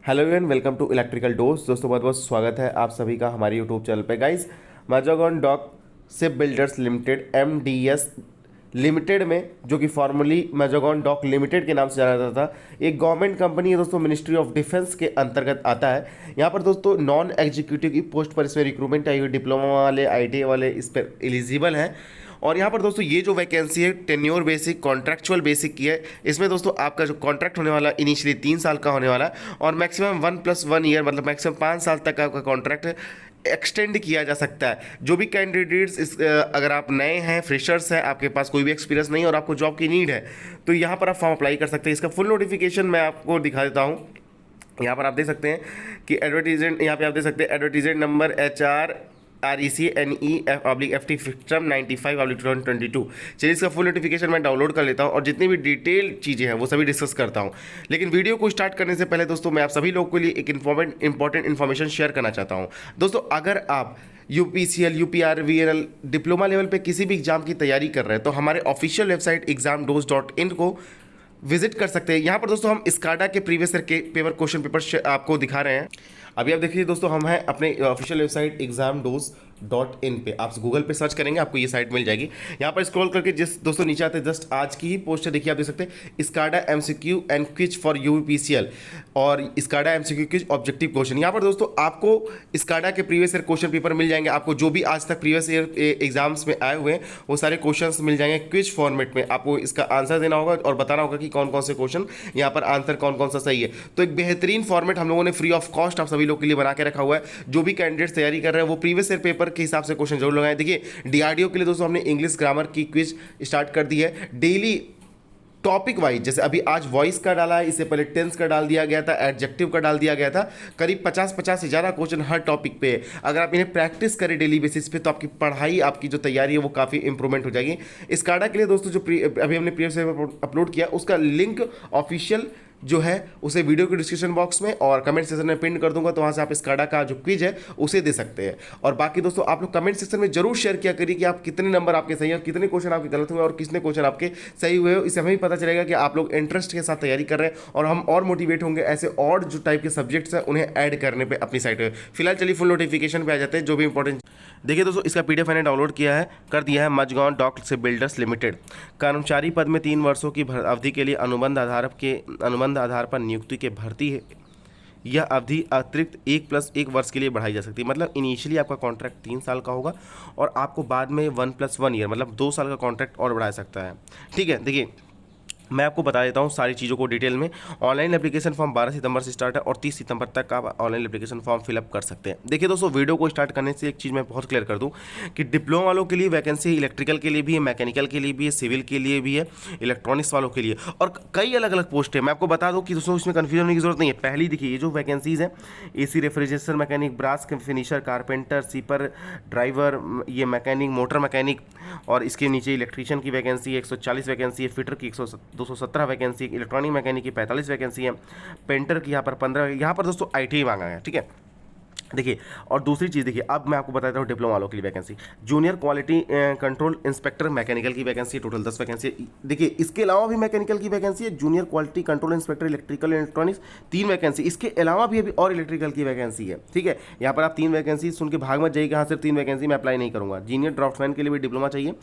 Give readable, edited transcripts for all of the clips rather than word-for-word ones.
Hello everyone, welcome to electrical dose. दोस्तों बहुत बहुत स्वागत है आप सभी का हमारे यूट्यूब चैनल पे। Guys, Mazagon dock ship builders limited MDS limited में, जो कि फॉर्मली मैजागॉन डॉक लिमिटेड के नाम से जाना जाता था, एक गवर्नमेंट कंपनी है दोस्तों। मिनिस्ट्री ऑफ डिफेंस के अंतर्गत आता है। यहाँ पर दोस्तों नॉन एग्जीक्यूटिव की पोस्ट पर इसमें रिक्रूटमेंट आई हुई। डिप्लोमा वाले, ITA वाले इस पर एलिजिबल हैं। और यहाँ पर दोस्तों ये जो वैकेंसी है टेन्योर बेसिक, कॉन्ट्रैक्चुअल बेसिक की है। इसमें दोस्तों आपका जो कॉन्ट्रैक्ट होने वाला इनिशियली 3 साल का होने वाला है और मैक्सिमम 1+1 ईयर, मतलब मैक्सिमम 5 साल तक आपका कॉन्ट्रैक्ट एक्सटेंड किया जा सकता है। जो भी कैंडिडेट्स अगर आप नए हैं, फ्रेशर्स हैं, आपके पास कोई भी एक्सपीरियंस नहीं और आपको जॉब की नीड है, तो यहाँ पर आप फॉर्म अप्लाई कर सकते हैं। इसका फुल नोटिफिकेशन मैं आपको दिखा देता हूँ। यहाँ पर आप देख सकते हैं कि एडवर्टीजमेंट, यहाँ पे आप देख सकते हैं एडवर्टीजमेंट नंबर HRRECNEF/FT फिक्सम 95/2022। चलिए इसका फुल नोटिफिकेशन मैं डाउनलोड कर लेता हूँ और जितनी भी डिटेल चीज़ें हैं वो सभी डिस्कस करता हूँ। लेकिन वीडियो को स्टार्ट करने से पहले दोस्तों मैं आप सभी लोगों के लिए एक इंपॉर्टेंट इन्फॉर्मेशन शेयर करना चाहता हूँ। दोस्तों अगर आप UPCL, UPRVNL डिप्लोमा लेवल पे किसी भी एग्जाम की तैयारी कर रहे हैं तो हमारे ऑफिशियल वेबसाइट examdose.in को विजिट कर सकते हैं। यहाँ पर दोस्तों हम स्काडा के प्रीवियस ईयर के क्वेश्चन पेपर आपको दिखा रहे हैं। अभी आप देखिए दोस्तों, हम हैं अपने ऑफिशियल वेबसाइट examdose.in पे। आप गूगल पे सर्च करेंगे आपको ये साइट मिल जाएगी। यहाँ पर स्क्रॉल करके जिस दोस्तों नीचे आते हैं, जस्ट आज की ही पोस्ट है, देखिए आप देख सकते हैं SCADA MCQ and quiz for UPCL और SCADA MCQ quiz objective question. यहाँ पर दोस्तों आपको स्काडा के प्रीवियस ईयर क्वेश्चन पेपर मिल जाएंगे। आपको जो भी आज तक प्रीवियस ईयर एग्जाम्स में आए हुए हैं वो सारे क्वेश्चंस मिल जाएंगे क्विज फॉर्मेट में। आपको इसका आंसर देना होगा और बताना होगा कि कौन कौन से क्वेश्चन यहाँ पर आंसर कौन कौन सा सही है। तो एक बेहतरीन फॉर्मेट हम लोगों ने फ्री ऑफ कॉस्ट आप सभी लोग के लिए बना के रखा हुआ है। जो भी कैंडिडेट्स तैयारी कर रहे हैं वो प्रीवियस ईयर पेपर के हिसाब से क्वेश्चन जरूर लगाएं। देखिए DRDO के लिए दोस्तों हमने इंग्लिश ग्रामर की क्विज स्टार्ट कर दी है डेली टॉपिक वाइज। जैसे अभी आज वॉइस का डाला है, इससे पहले टेंस का डाल दिया गया था, एडजेक्टिव का डाल दिया गया था। करीब 50 से ज़्यादा क्वेश्चन हर टॉपिक पे है। अगर आप इन्हें प्रैक्टिस करें डेली बेसिस पे तो आपकी पढ़ाई, आपकी जो तैयारी है वो काफ़ी इंप्रूवमेंट हो जाएगी। स्काडा के लिए दोस्तों जो अभी हमने प्रीवियस अपलोड किया उसका लिंक ऑफिशियल जो है उसे वीडियो के डिस्क्रिप्शन बॉक्स में और कमेंट सेक्शन में पिन कर दूंगा, तो वहाँ से आप स्काडा का जो क्विज है उसे दे सकते हैं। और बाकी दोस्तों आप लोग कमेंट सेक्शन में जरूर शेयर किया करिए कि आप कितने नंबर आपके सही हैं और कितने क्वेश्चन आपके गलत हुए और कितने क्वेश्चन आपके सही हुए हो। इससे हमें भी पता चलेगा कि आप लोग इंटरेस्ट के साथ तैयारी कर रहे हैं और हम और मोटिवेट होंगे ऐसे और जो टाइप के सब्जेक्ट्स हैं उन्हें ऐड करने पर अपनी साइट पर। फिलहाल चलिए फुल नोटिफिकेशन पे आ जाते हैं जो भी इंपॉर्टेंट। देखिए दोस्तों, इसका PDF मैंने डाउनलोड किया है, कर दिया है। Mazagon dock ship builders limited कर्मचारी पद में 3 वर्षों की अवधि के लिए अनुबंध आधार पर नियुक्ति के भर्ती है। यह अवधि अतिरिक्त 1+1 वर्ष के लिए बढ़ाई जा सकती है। मतलब इनिशियली आपका कॉन्ट्रैक्ट 3 साल का होगा और आपको बाद में 1+1 ईयर मतलब 2 साल का कॉन्ट्रैक्ट और बढ़ा सकता है। ठीक है, देखिए मैं आपको बता देता हूँ सारी चीज़ों को डिटेल में। ऑनलाइन एप्लीकेशन फॉर्म 12 सितंबर से स्टार्ट है और 30 सितंबर तक आप ऑनलाइन एप्लीकेशन फॉर्म फिलअप कर सकते हैं। देखिए दोस्तों, वीडियो को स्टार्ट करने से एक चीज़ मैं बहुत क्लियर कर दूँ कि डिप्लोमा वालों के लिए वैकेंसी इलेक्ट्रिकल के लिए भी है, मैकेनिकल के लिए भी है, सिविल के लिए भी है, इलेक्ट्रॉनिक्स वालों के लिए और कई अलग अलग पोस्ट है। मैं आपको बता दूँ कि दोस्तों इसमें कन्फ्यूजन होने की जरूरत नहीं है। पहली देखिए ये जो वैकेंसीज हैं, AC refrigeration mechanic, brass finisher, carpenter, सीपर, ड्राइवर, ये मैकेनिक, मोटर मैकेनिक, और इसके नीचे इलेक्ट्रीशियन की वैकेंसी 140 वैकेंसी है, फिटर की 217 वैकेंसी, इलेक्ट्रॉनिक मैकेनिक की 45 वैकेंसी है, पेंटर की यहाँ पर 15। यहाँ पर दोस्तों ITA मांगा है। ठीक है, देखिए और दूसरी चीज़ देखिए, अब मैं आपको बताता हूँ डिप्लोमा वालों के लिए vacancy. Junior quality control inspector mechanical की वैकेंसी, टोटल 10 वैकेंसी है। देखिए इसके अलावा भी मैकेनिकल की वैकेंसी है, junior quality control inspector electrical electronics 3 vacancy. इसके अलावा भी अभी और इलेक्ट्रिकल की वैकेंसी है। ठीक है, यहाँ पर आप 3 वैकेंसी सुन के भाग मत जाइए कि हाँ सिर्फ 3 वैकेंसी मैं अप्लाई नहीं करूँगा। जीनियर ड्राफ्टमैन के लिए भी डिप्लोमा चाहिए,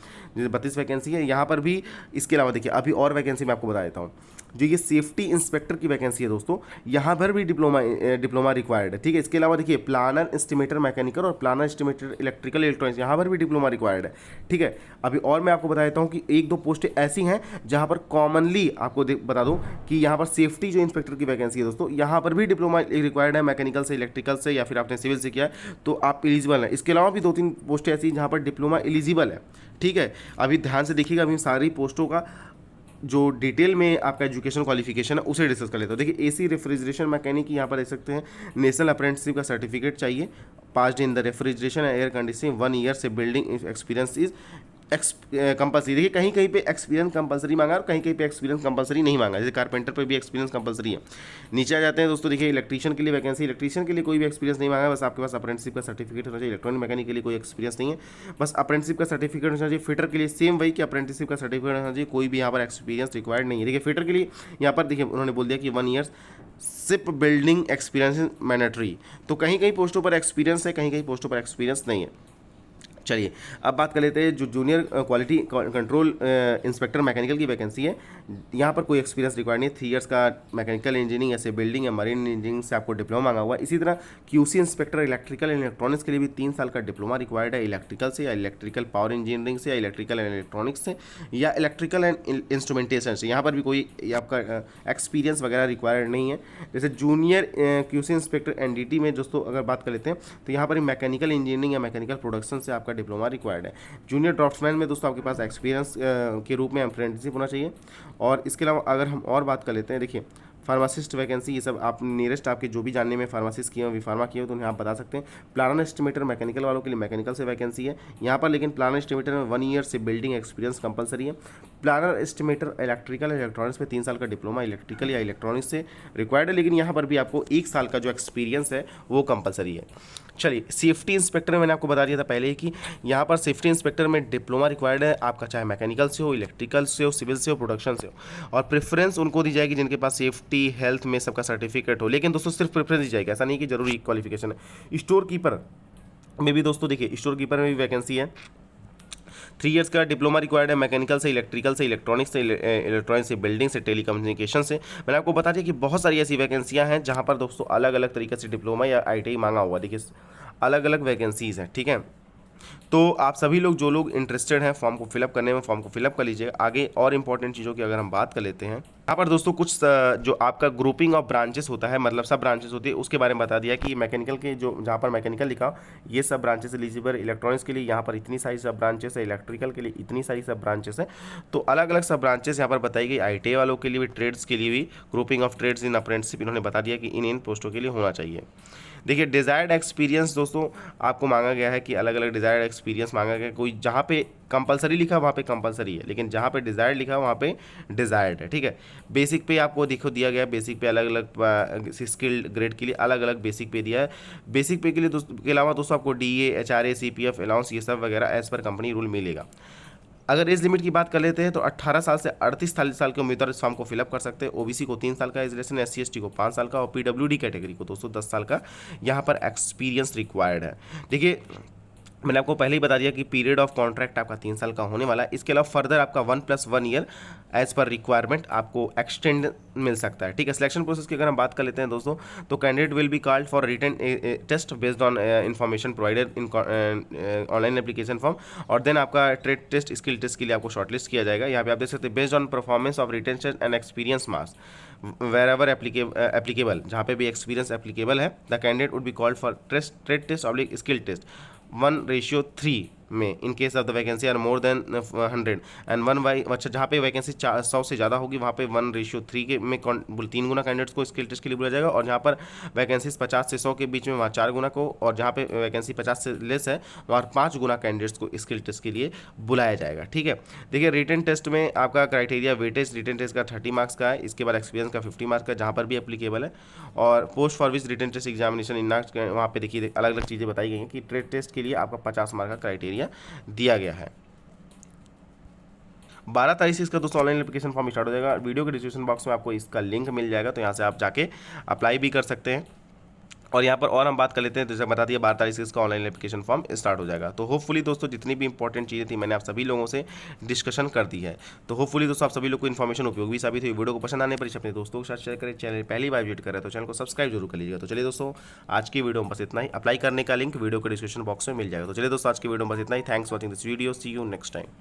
32 वैकेंसी है यहाँ पर भी। इसके अलावा देखिए अभी और वैकेंसी मैं आपको बता देता हूँ। जो ये सेफ्टी इंस्पेक्टर की वैकेंसी है दोस्तों, यहाँ पर भी डिप्लोमा रिक्वायर्ड है। ठीक है, इसके अलावा देखिए प्लानर एस्टिमेटर मैकेनिकल और प्लानर एस्टिमेटर इलेक्ट्रिकल इलेक्ट्रॉनिक्स, यहाँ पर भी डिप्लोमा रिक्वायर्ड है। ठीक है, अभी और मैं आपको बता देता हूँ कि 1-2 पोस्टें ऐसी हैं जहाँ पर कॉमनली आपको बता दूँ कि यहाँ पर सेफ्टी जो इंस्पेक्टर की वैकेंसी है दोस्तों, यहाँ पर भी डिप्लोमा रिक्वायर्ड है, मैकेनिकल से, इलेक्ट्रिकल से या फिर आपने सिविल से किया है तो आप एलिजिबल हैं। इसके अलावा भी 2-3 पोस्टें ऐसी जहाँ पर डिप्लोमा एलिजिबल है। ठीक है, अभी ध्यान से देखिएगा, अभी सारी पोस्टों का जो डिटेल में आपका एजुकेशन क्वालिफिकेशन है उसे डिस्कस कर लेते हो। देखिए AC रेफ्रिजरेशन मैकेनिक यहाँ पर देख सकते हैं, नेशनल अप्रेंटिसशिप का सर्टिफिकेट चाहिए, passed in the refrigeration air conditioning, 1 year से बिल्डिंग एक्सपीरियंस इज कंपलसरी। देखिए कहीं कहीं पे एक्सपीरियंस कंपलसरी मांगा और कहीं कहीं पे एक्सपीरियंस कंपलसरी नहीं मांगा। जैसे कारपेंटर पे भी एक्सपीरियंस कंपलसरी है। नीचे आ जाते हैं दोस्तों, देखिए इलेक्ट्रीशियन के लिए वैकेंसी, इलेक्ट्रीशियन के लिए कोई भी एक्सपीरियंस नहीं मांगा, बस आपके पास अप्रेंटिसशिप का सर्टिफिकेट होना चाहिए। इलेक्ट्रॉनिक मैकेनिक के लिए कोई एक्सपीरियंस नहीं है, बस अप्रेंटिसशिप का सर्टिफिकेट होना चाहिए। फिटर के लिए सेम वही कि अप्रेंटिसशिप का सर्टिफिकेट होना चाहिए, कोई भी यहाँ पर एक्सपीरियंस रिक्वायर्ड नहीं है। देखिए फिटर के लिए यहाँ पर देखिए उन्होंने बोल दिया कि 1 year ship building experience mandatory. तो कहीं कहीं पोस्टों पर एक्सपीरियंस है, कहीं कहीं पोस्टों पर एक्सपीरियंस नहीं है। चलिए अब बात कर लेते हैं जो junior quality control inspector mechanical की वैकेंसी है। यहाँ पर कोई एक्सपीरियंस रिक्वायर्ड नहीं है। 3 इयर्स का मैकेनिकल इंजीनियरिंग ऐसे बिल्डिंग या मरीन इंजीनियरिंग से आपको डिप्लोमा मांगा हुआ है। इसी तरह QC inspector electrical and electronics के लिए भी 3 साल का डिप्लोमा रिक्वायर्ड है, इलेक्ट्रिकल से या इलेक्ट्रिकल पावर इंजीनियरिंग से या इलेक्ट्रिकल एंड इलेक्ट्रॉनिक्स से या इलेक्ट्रिकल एंड इंस्ट्रूमेंटेशन से। यहाँ पर भी कोई आपका एक्सपीरियंस वगैरह रिक्वायर्ड नहीं है। जैसे जूनियर क्यूसी इंस्पेक्टर एनडीटी में दोस्तों अगर बात कर लेते हैं तो यहाँ पर मैकेनिकल इंजीनियरिंग या मैकेनिकल प्रोडक्शन से आपका डिप्लोमा रिक्वायर्ड है। जूनियर ड्राफ्ट्समैन में दोस्तों आपके पास एक्सपीरियंस के रूप में अप्रेंटिसशिप होना चाहिए। और इसके अलावा अगर हम और बात कर लेते हैं, देखिए फार्मासिस्ट वैकेंसी, ये सब आप नियरेस्ट आपके जो भी जानने में फार्मासिस्ट किए हो, विफार्मा किए हो, तो उन्हें आप बता सकते हैं। प्लानर एस्टिमेटर मैकेनिकल वालों के लिए मैकेनिकल से वैकेंसी है यहाँ पर, लेकिन प्लानर एस्टिमेटर में 1 ईयर से बिल्डिंग एक्सपीरियंस कंपलसरी है। प्लानर एस्टिमेटर इलेक्ट्रिकल इलेक्ट्रॉनिक्स में 3 साल का डिप्लोमा इलेक्ट्रिकल या इलेक्ट्रॉनिक्स से रिक्वायर्ड है, लेकिन यहाँ पर भी आपको 1 साल का जो एक्सपीरियंस है वो कंपलसरी है। चलिए सेफ्टी इंस्पेक्टर में मैंने आपको बता दिया था पहले ही कि यहाँ पर सेफ्टी इंस्पेक्टर में डिप्लोमा रिक्वायर्ड है आपका, चाहे मैकेनिकल से हो, इलेक्ट्रिकल से हो, सिविल से हो, प्रोडक्शन से हो। और प्रेफरेंस उनको दी जाएगी जिनके पास सेफ्टी हेल्थ में सबका सर्टिफिकेट हो। लेकिन दोस्तों सिर्फ प्रेफरेंस दी जाएगी, ऐसा नहीं कि जरूरी क्वालिफिकेशन है। स्टोर कीपर में भी दोस्तों देखिए, स्टोर कीपर में भी वैकेंसी है। 3 इयर्स का डिप्लोमा रिक्वायर्ड है मैकेनिकल से, इलेक्ट्रिकल से, इलेक्ट्रॉनिक्स से, इलेक्ट्रॉनिक्स से, बिल्डिंग से, टेलीकम्युनिकेशन से। मैंने आपको बता दिया कि बहुत सारी ऐसी वैकेंसियां हैं जहां पर दोस्तों अलग अलग तरीके से डिप्लोमा या आईटीआई मांगा हुआ। देखिए अलग अलग वैकेंसीज हैं, ठीक है। तो आप सभी लोग जो लोग इंटरेस्टेड हैं फॉर्म को फिलअप करने में, फॉर्म को फिलअप कर लीजिएगा। आगे और इंपॉर्टेंट चीज़ों की अगर हम बात कर लेते हैं, यहाँ पर दोस्तों कुछ जो आपका ग्रुपिंग ऑफ ब्रांचेस होता है, मतलब सब ब्रांचेस होती है, उसके बारे में बता दिया कि मैकेनिकल के जो जहाँ पर मैकेनिकल लिखा ये सब ब्रांचेस एलिजिबल, इलेक्ट्रॉनिक्स के लिए यहाँ पर इतनी सारी सब ब्रांचेस है, इलेक्ट्रिकल के लिए इतनी सारी सब ब्रांचेस है। तो अलग अलग सब ब्रांचेस यहाँ पर बताई गई। आईटीआई वालों के लिए भी, ट्रेड्स के लिए भी, grouping of trades in apprenticeship इन्होंने बता दिया कि इन पोस्टों के लिए होना चाहिए। देखिए डिज़ायर्ड एक्सपीरियंस दोस्तों आपको मांगा गया है कि अलग अलग डिज़ायर्ड एक्सपीरियंस मांगा गया है। कोई जहाँ पे कंपलसरी लिखा वहाँ पे कंपलसरी है, लेकिन जहाँ पे डिज़ायर्ड लिखा वहाँ पे डिज़ायर्ड है, ठीक है। बेसिक पे आपको देखो दिया गया है, बेसिक पे अलग अलग स्किल्ड ग्रेड के लिए अलग अलग बेसिक पे दिया है। बेसिक पे के लिए दोस्तों के अलावा दोस्तों आपको डीए, एचआरए, सीपीएफ, अलाउंस ये सब वगैरह एज पर कंपनी रूल मिलेगा। अगर एज लिमिट की बात कर लेते हैं तो 18 साल से 38 साल के उम्मीदवार इस फॉर्म को फिलअप कर सकते हैं। ओबीसी को 3 साल का एज रिलेशन, एससी एसटी को 5 साल का और पीडब्ल्यूडी कैटेगरी को दोस्तों 10 साल का यहाँ पर एक्सपीरियंस रिक्वायर्ड है। देखिए मैंने आपको पहले ही बता दिया कि पीरियड ऑफ कॉन्ट्रैक्ट आपका 3 साल का होने वाला है। इसके अलावा फर्दर आपका 1+1 ईयर एज पर रिक्वायरमेंट आपको एक्सटेंड मिल सकता है, ठीक है। सिलेक्शन प्रोसेस की अगर हम बात कर लेते हैं दोस्तों, तो candidate will be called for written test based on information provided in online application form, और देन आपका ट्रेड टेस्ट, स्किल टेस्ट के लिए आपको शॉर्टलिस्ट किया जाएगा। यहाँ पे आप देख सकते हैं based on performance of written test and experience marks wherever applicable, जहाँ पे भी एक्सपीरियंस एप्लीकेबल है, the candidate would be called for trade test oblique skill test 1:3 में in case of the vacancy are more than 100 and 1 अच्छा जहाँ पे vacancy 100 से ज़्यादा होगी वहाँ पे 1:3 के में 3 गुना कैंडिडेट्स को स्किल टेस्ट के लिए बुलाया जाएगा, और जहाँ पर वैकेंसीज 50 से 100 के बीच में वहाँ 4 गुना को, और जहाँ पे वैकेंसी 50 से लेस है वहाँ 5 गुना कैंडिडेट्स को स्किल टेस्ट के लिए बुलाया जाएगा, ठीक है। देखिए रिटन टेस्ट में आपका क्राइटेरिया वेटेज रिटन टेस्ट का 30 मार्क्स का है, इसके बाद एक्सपीरियंस का 50 मार्क्स का जहाँ पर भी एप्लीकेबल है, और post for which written test examination in वहाँ पे देखिए अलग अलग चीज़ें बताई गई हैं कि ट्रेड टेस्ट के लिए आपका 50 मार्क का क्राइटेरिया दिया गया है। 12 तारीख से इसका दोस्तों ऑनलाइन एप्लीकेशन फॉर्म स्टार्ट हो जाएगा। वीडियो के डिस्क्रिप्शन बॉक्स में आपको इसका लिंक मिल जाएगा, तो यहाँ से आप जाके अप्लाई भी कर सकते हैं। और यहाँ पर और हम बात कर लेते हैं, तो जैसे बता दिया 12 तारीख से इसका ऑनलाइन एप्लीकेशन फॉर्म स्टार्ट हो जाएगा। तो होपफुली दोस्तों जितनी भी इंपॉर्टेंट चीज़ें थी मैंने आप सभी लोगों से डिस्कशन कर दी है। तो होपफुली दोस्तों आप सभी लोग को इन्फॉर्मेशन उपयोगी साबित हुई। वीडियो को पसंद आने पर इसे अपने दोस्तों के साथ शेयर करें। चैनल पहली बार विजिट करें तो चैनल को सब्सक्राइब जरूर कर लीजिएगा। तो चलिए दोस्तों आज की वीडियो में बस इतना ही। अप्लाई करने का लिंक वीडियो के डिस्क्रिप्शन बॉक्स में मिल जाएगा। तो चलिए दोस्तों आज की वीडियो में बस इतना ही। Thanks watching this video, see you next time.